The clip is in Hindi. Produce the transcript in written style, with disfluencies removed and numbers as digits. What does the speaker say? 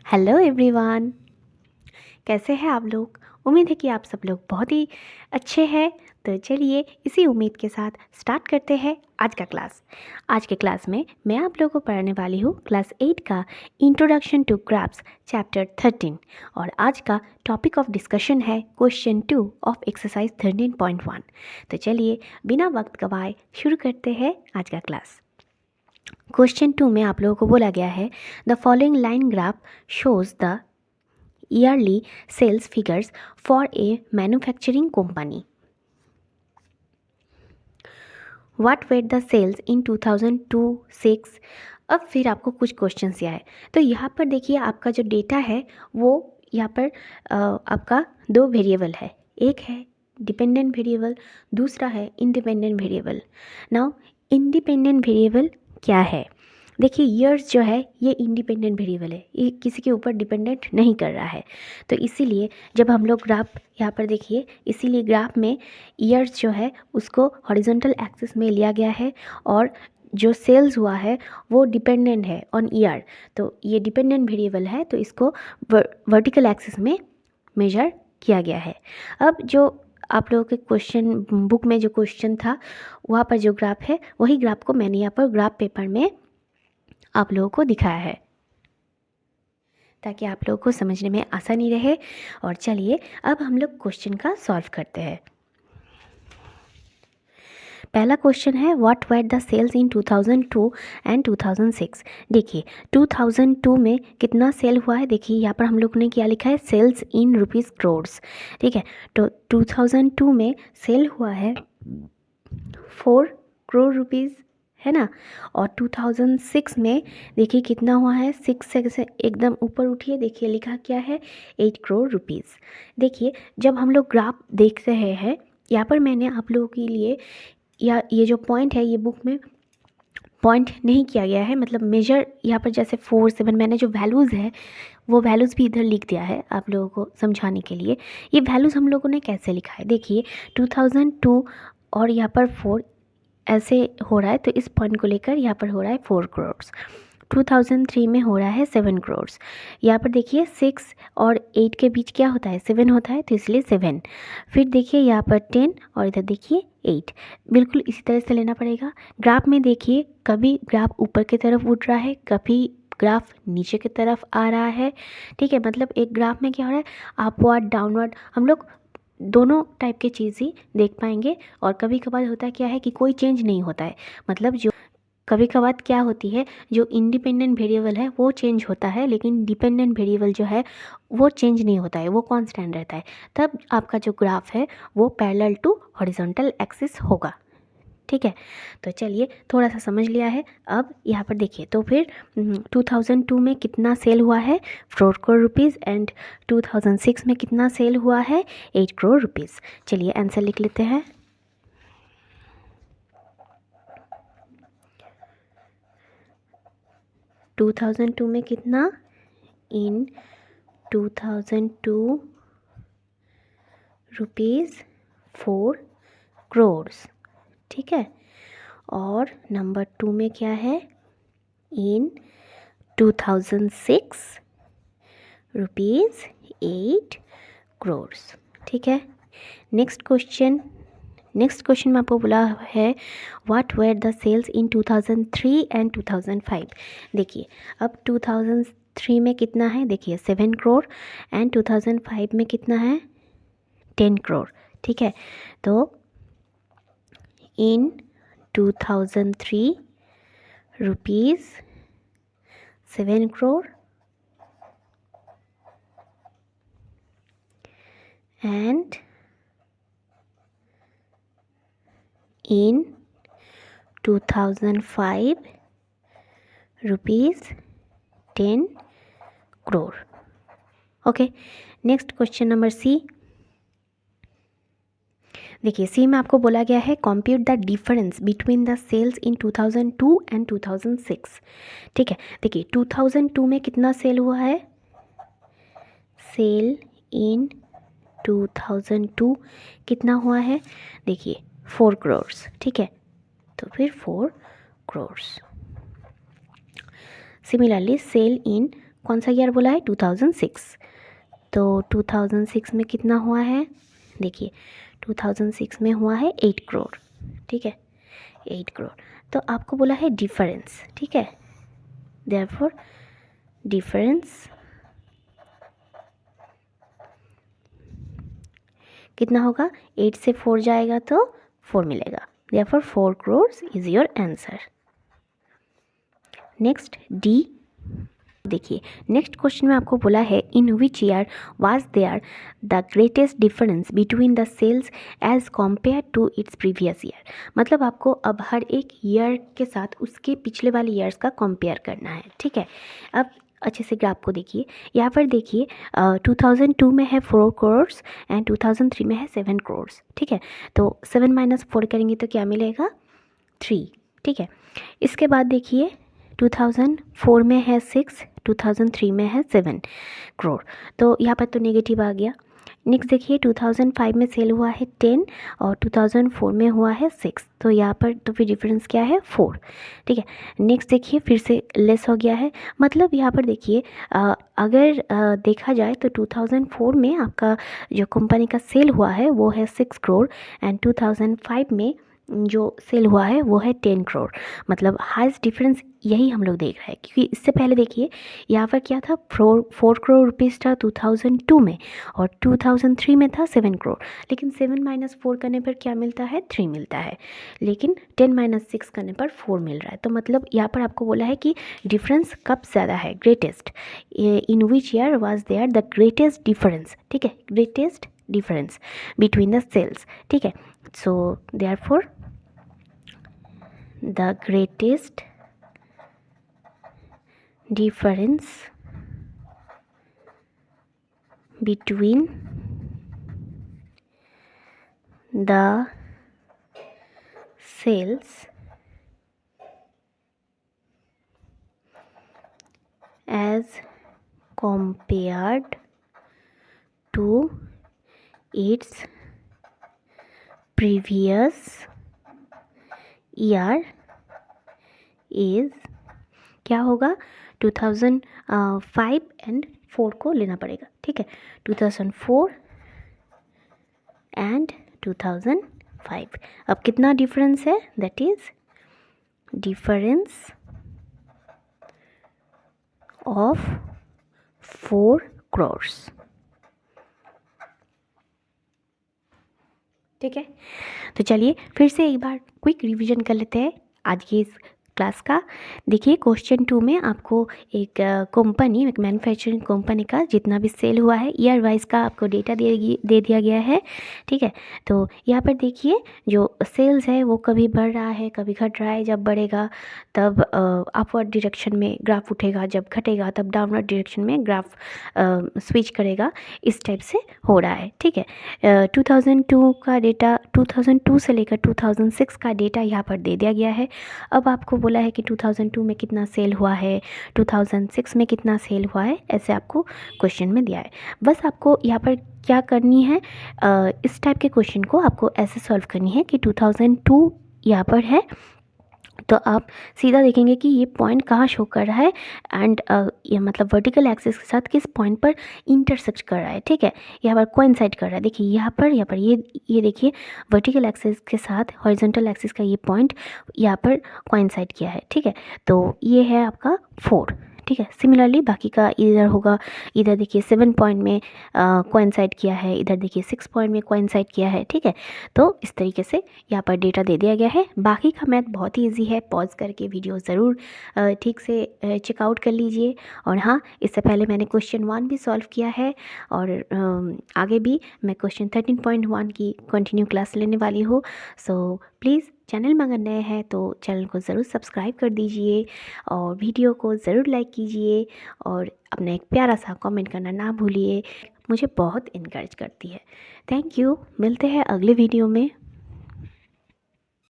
हेलो एवरीवन, कैसे हैं आप लोग। उम्मीद है कि आप सब लोग बहुत ही अच्छे हैं। तो चलिए इसी उम्मीद के साथ स्टार्ट करते हैं आज का क्लास। आज के क्लास में मैं आप लोगों को पढ़ाने वाली हूँ क्लास 8 का इंट्रोडक्शन टू ग्राफ्स चैप्टर 13 और आज का टॉपिक ऑफ डिस्कशन है क्वेश्चन 2 ऑफ एक्सरसाइज 13.1। तो चलिए बिना वक्त गवाए शुरू करते हैं आज का क्लास। क्वेश्चन 2 में आप लोगों को बोला गया है the following line graph shows the yearly sales figures for a manufacturing company. What were the sales in 2002-06? अब फिर आपको कुछ क्वेश्चंस यहाँ है। तो यहाँ पर देखिए आपका जो डेटा है वो यहाँ पर आपका दो वेरिएबल है, एक है डिपेंडेंट वेरिएबल, दूसरा है independent variable. Now independent variable क्या है? देखिए ईयर्स जो है ये इंडिपेंडेंट वेरिएबल है, ये किसी के ऊपर डिपेंडेंट नहीं कर रहा है। तो इसीलिए जब हम लोग ग्राफ यहाँ पर देखिए, इसीलिए ग्राफ में ईयर्स जो है उसको हॉरिजॉन्टल एक्सिस में लिया गया है और जो सेल्स हुआ है वो डिपेंडेंट है ऑन ईयर। तो ये डिपेंडेंट वेरिएबल है तो इसको वर्टिकल एक्सिस में मेजर किया गया है। अब जो आप लोगों के क्वेश्चन बुक में जो क्वेश्चन था वहाँ पर जो ग्राफ है वही ग्राफ को मैंने यहाँ पर ग्राफ पेपर में आप लोगों को दिखाया है ताकि आप लोगों को समझने में आसानी रहे। और चलिए अब हम लोग क्वेश्चन का सॉल्व करते हैं। पहला क्वेश्चन है what were the sales in 2002 and 2006। देखिए 2002 में कितना सेल हुआ है, देखिए यहाँ पर हम लोग ने क्या लिखा है, सेल्स इन रुपीज़ क्रोर्स। ठीक है, तो 2002 में सेल हुआ है 4 करोड़ रुपीज़, है ना। और 2006 में देखिए कितना हुआ है, 6 से एकदम ऊपर उठिए, देखिए लिखा क्या है 8 करोड़ रुपीज़। देखिए जब हम लोग ग्राफ देख रहे हैं यहाँ पर मैंने आप लोगों के लिए या ये जो पॉइंट है ये बुक में पॉइंट नहीं किया गया है, मतलब मेजर यहाँ पर जैसे 4, 7 मैंने जो वैल्यूज़ है वो वैल्यूज़ भी इधर लिख दिया है आप लोगों को समझाने के लिए। ये वैल्यूज़ हम लोगों ने कैसे लिखा है, देखिए 2002 और यहाँ पर 4 ऐसे हो रहा है तो इस पॉइंट को लेकर यहाँ पर हो रहा है 4 करोड़। 2003 में हो रहा है 7 करोड़। यहाँ पर देखिए 6 और 8 के बीच क्या होता है, 7 होता है तो इसलिए 7। फिर देखिए यहाँ पर 10 और इधर देखिए 8। बिल्कुल इसी तरह से लेना पड़ेगा। ग्राफ में देखिए कभी ग्राफ ऊपर की तरफ उठ रहा है, कभी ग्राफ नीचे की तरफ आ रहा है। ठीक है, मतलब एक ग्राफ में क्या हो रहा है, अपवर्ड डाउनवर्ड, हम लोग दोनों टाइप के चीज़ ही देख पाएंगे। और कभी कभार होता क्या है कि कोई चेंज नहीं होता है, मतलब जो कभी कभार क्या होती है जो इंडिपेंडेंट वेरिएबल है वो चेंज होता है लेकिन डिपेंडेंट वेरिएबल जो है वो चेंज नहीं होता है, वो कांस्टेंट रहता है। तब आपका जो ग्राफ है वो पैरेलल टू हॉरिजॉन्टल एक्सिस होगा। ठीक है, तो चलिए थोड़ा सा समझ लिया है। अब यहाँ पर देखिए तो फिर 2002 में कितना सेल हुआ है 4 करोड़ रुपीज़ एंड 2006 में कितना सेल हुआ है 8 करोड़ रुपीज़। चलिए आंसर लिख लेते हैं। टू 2002 में कितना, इन 2002 रुपीज़ 4 करोड़। ठीक है, और नंबर 2 में क्या है, इन 2006 रुपीज़ 8 करोड़। ठीक है, नेक्स्ट क्वेश्चन में आपको बोला है what were the sales in 2003 and 2005। देखिए अब 2003 में कितना है, देखिए 7 करोड़ एंड 2005 में कितना है 10 करोड़। ठीक है, तो in 2003 rupees 7 crore and in 2005 rupees 10 crore. Okay, next question number C. देखिए सी में आपको बोला गया है compute the difference between the sales in 2002 and 2006। ठीक है, देखिए 2002 में कितना सेल हुआ है, सेल इन 2002 कितना हुआ है, देखिए 4 करोड़। ठीक है, तो फिर 4 करोड़। सिमिलरली सेल इन कौन सा ईयर बोला है? 2006। तो 2006 में कितना हुआ है? देखिए 2006 में हुआ है 8 करोड़, ठीक है, 8 करोड़। तो आपको बोला है डिफरेंस, ठीक है, देयरफॉर डिफरेंस कितना होगा? 8 से 4 जाएगा तो 4 मिलेगा, therefore 4 crore is your answer. Next D, देखिए नेक्स्ट क्वेश्चन में आपको बोला है in which year was there the greatest difference between the sales as compare to its previous year. मतलब आपको अब हर एक ईयर के साथ उसके पिछले वाले ईयर्स का कंपेयर करना है, ठीक है। अब अच्छे से ग्राफ को देखिए, यहाँ पर देखिए 2002 में है 4 करोड़ एंड 2003 में है 7 करोड़, ठीक है। तो 7 माइनस 4 करेंगे तो क्या मिलेगा? 3, ठीक है। इसके बाद देखिए 2004 में है 6, 2003 में है 7 करोड़, तो यहाँ पर तो नेगेटिव आ गया। नेक्स्ट देखिए 2005 में सेल हुआ है 10 और 2004 में हुआ है 6, तो यहाँ पर तो फिर डिफरेंस क्या है? 4, ठीक है। नेक्स्ट देखिए फिर से लेस हो गया है, मतलब यहाँ पर देखिए अगर देखा जाए तो 2004 में आपका जो कंपनी का सेल हुआ है वो है 6 करोड़ एंड 2005 में जो सेल हुआ है वो है 10 करोड़। मतलब हाईएस्ट डिफरेंस यही हम लोग देख रहे हैं, क्योंकि इससे पहले देखिए यहाँ पर क्या था? 4 करोड़ रुपीज़ था 2002 में और 2003 में था 7 करोड़, लेकिन 7 माइनस 4 करने पर क्या मिलता है? 3 मिलता है, लेकिन 10 माइनस 6 करने पर 4 मिल रहा है। तो मतलब यहाँ पर आपको बोला है कि डिफरेंस कब ज़्यादा है? Greatest, in which year was there the greatest difference, ठीक है, greatest difference between the sales, ठीक है। So therefore the greatest difference between the sales as compared to its previous year is, क्या होगा? 2005 एंड 4 को लेना पड़ेगा, ठीक है, 2004 एंड 2005। अब कितना डिफरेंस है? That is difference of 4 crore, ठीक है। तो चलिए फिर से एक बार क्विक रिवीजन कर लेते हैं आज की इस क्लास का। देखिए क्वेश्चन 2 में आपको एक कंपनी, एक मैन्युफैक्चरिंग कंपनी का जितना भी सेल हुआ है ईयर वाइज का आपको डेटा दे दिया गया है, ठीक है। तो यहाँ पर देखिए जो सेल्स है वो कभी बढ़ रहा है कभी घट रहा है, जब बढ़ेगा तब अपवर्ड डायरेक्शन में ग्राफ उठेगा, जब घटेगा तब डाउनवर्ड डायरेक्शन में ग्राफ स्विच करेगा, इस टाइप से हो रहा है, ठीक है। 2002 का डेटा, 2002 से लेकर 2006 का डेटा यहाँ पर दे दिया गया है। अब आपको बोला है कि 2002 में कितना सेल हुआ है, 2006 में कितना सेल हुआ है, ऐसे आपको क्वेश्चन में दिया है। बस आपको यहाँ पर क्या करनी है, इस टाइप के क्वेश्चन को आपको ऐसे सॉल्व करनी है कि 2002 यहाँ पर है तो आप सीधा देखेंगे कि ये पॉइंट कहाँ शो कर रहा है एंड ये मतलब वर्टिकल एक्सिस के साथ किस पॉइंट पर इंटरसेक्ट कर रहा है, ठीक है, यहाँ पर कोइंसाइड कर रहा है। देखिए यहाँ पर ये देखिए वर्टिकल एक्सिस के साथ हॉरिजॉन्टल एक्सिस का ये पॉइंट यहाँ पर कोइंसाइड किया है, ठीक है। तो ये है आपका 4, ठीक है। सिमिलरली बाकी का इधर होगा, इधर देखिए 7 पॉइंट में कोइंसाइड किया है, इधर देखिए 6 पॉइंट में कोइंसाइड किया है, ठीक है। तो इस तरीके से यहाँ पर डेटा दे दिया गया है। बाकी का मैथ बहुत ही ईजी है, पॉज करके वीडियो ज़रूर ठीक से चेकआउट कर लीजिए। और हाँ, इससे पहले मैंने क्वेश्चन 1 भी सॉल्व किया है और आगे भी मैं क्वेश्चन 13.1 की कंटिन्यू क्लास लेने वाली हूँ। सो प्लीज़ चैनल में अगर नए हैं तो चैनल को ज़रूर सब्सक्राइब कर दीजिए और वीडियो को ज़रूर लाइक कीजिए और अपना एक प्यारा सा कमेंट करना ना भूलिए, मुझे बहुत इनकरेज करती है। थैंक यू, मिलते हैं अगले वीडियो में।